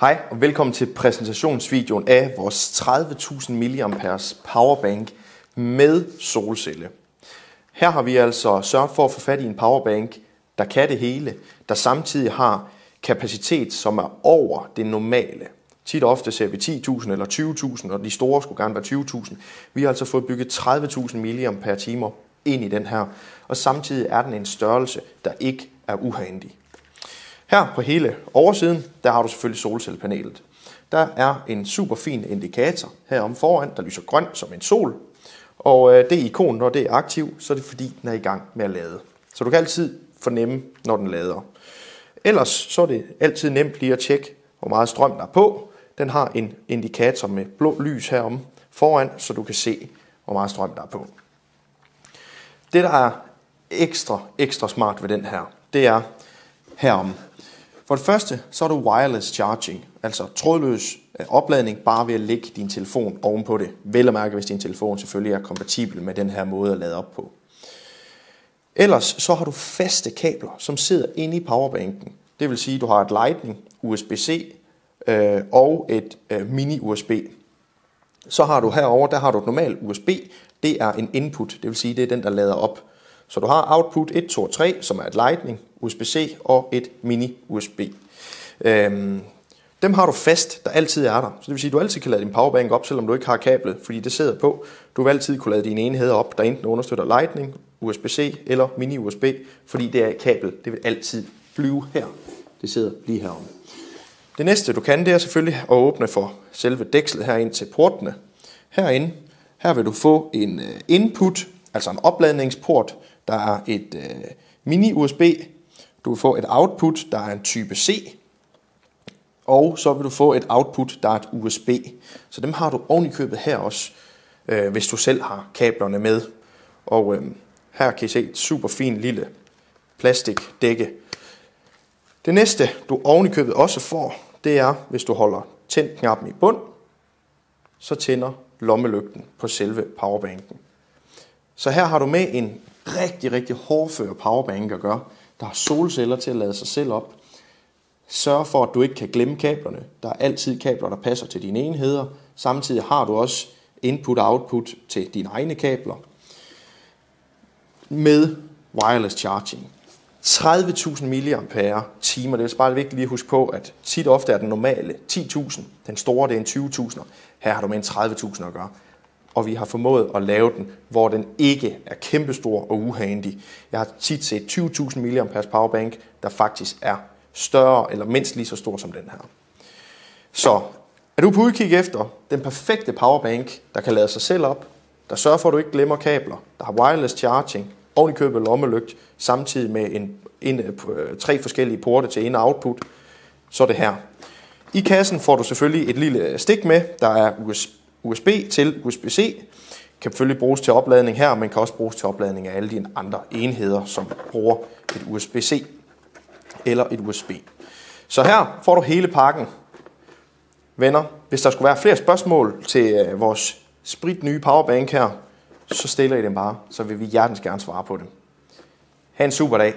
Hej og velkommen til præsentationsvideoen af vores 30.000 mAh powerbank med solcelle. Her har vi altså sørget for at få fat i en powerbank, der kan det hele, der samtidig har kapacitet, som er over det normale. Tit og ofte ser vi 10.000 eller 20.000, og de store skulle gerne være 20.000. Vi har altså fået bygget 30.000 mAh ind i den her, og samtidig er den en størrelse, der ikke er uhandig. Her på hele oversiden, der har du selvfølgelig solcellepanelet. Der er en super fin indikator herom foran, der lyser grøn som en sol. Og det ikon, når det er aktiv, så er det fordi, den er i gang med at lade. Så du kan altid fornemme, når den lader. Ellers så er det altid nemt lige at tjekke, hvor meget strøm der er på. Den har en indikator med blå lys herom foran, så du kan se, hvor meget strøm der er på. Det, der er ekstra smart ved den her, det er herom. For det første, så er du wireless charging, altså trådløs opladning, bare ved at lægge din telefon ovenpå det. Vel at mærke, hvis din telefon selvfølgelig er kompatibel med den her måde at lade op på. Ellers så har du faste kabler, som sidder inde i powerbanken. Det vil sige, at du har et Lightning, USB-C og et mini-USB. Så har du herover, der har du et normalt USB. Det er en input, det vil sige, det er den, der lader op. Så du har output 1, 2 og 3, som er et Lightning, USB-C og et mini-USB. Dem har du fast, der altid er der. Så det vil sige, at du altid kan lade din powerbank op, selvom du ikke har kablet, fordi det sidder på. Du vil altid kunne lade dine enheder op, der enten understøtter Lightning, USB-C eller mini-USB, fordi det er et kabel. Det vil altid blive her. Det sidder lige herom. Det næste du kan, det er selvfølgelig at åbne for selve dækslet herind til portene. Herinde, her vil du få en input, altså en opladningsport. Der er et mini-USB. Du vil få et output, der er en type C. Og så vil du få et output, der er et USB. Så dem har du oven i købet her også, hvis du selv har kablerne med. Og her kan I se et super fint lille plastikdække. Det næste, du oven i købet også får, det er, hvis du holder tænd-knappen i bund, så tænder lommelygten på selve powerbanken. Så her har du med en rigtig hårdfør powerbank at gøre, der har solceller til at lade sig selv op. Sørg for, at du ikke kan glemme kablerne. Der er altid kabler, der passer til dine enheder. Samtidig har du også input og output til dine egne kabler. Med wireless charging. 30.000 mAh. Det er bare vigtigt lige at huske på, at tit og ofte er den normale 10.000. Den store, det er en 20.000. Her har du med en 30.000 at gøre. Og vi har formået at lave den, hvor den ikke er kæmpestor og uhandig. Jeg har tit set 20.000 mAh powerbank, der faktisk er større eller mindst lige så stor som den her. Så er du på udkig efter den perfekte powerbank, der kan lade sig selv op, der sørger for, at du ikke glemmer kabler, der har wireless charging, oven i købet lommelygt, samtidig med 3 forskellige porte til ind- og output, så er det her. I kassen får du selvfølgelig et lille stik med, der er USB til USB-C, kan selvfølgelig bruges til opladning her, men kan også bruges til opladning af alle de andre enheder, som bruger et USB-C eller et USB. Så her får du hele pakken. Venner, hvis der skulle være flere spørgsmål til vores spritnye powerbank her, så stiller I dem bare, så vil vi hjertens gerne svare på dem. Ha' en super dag.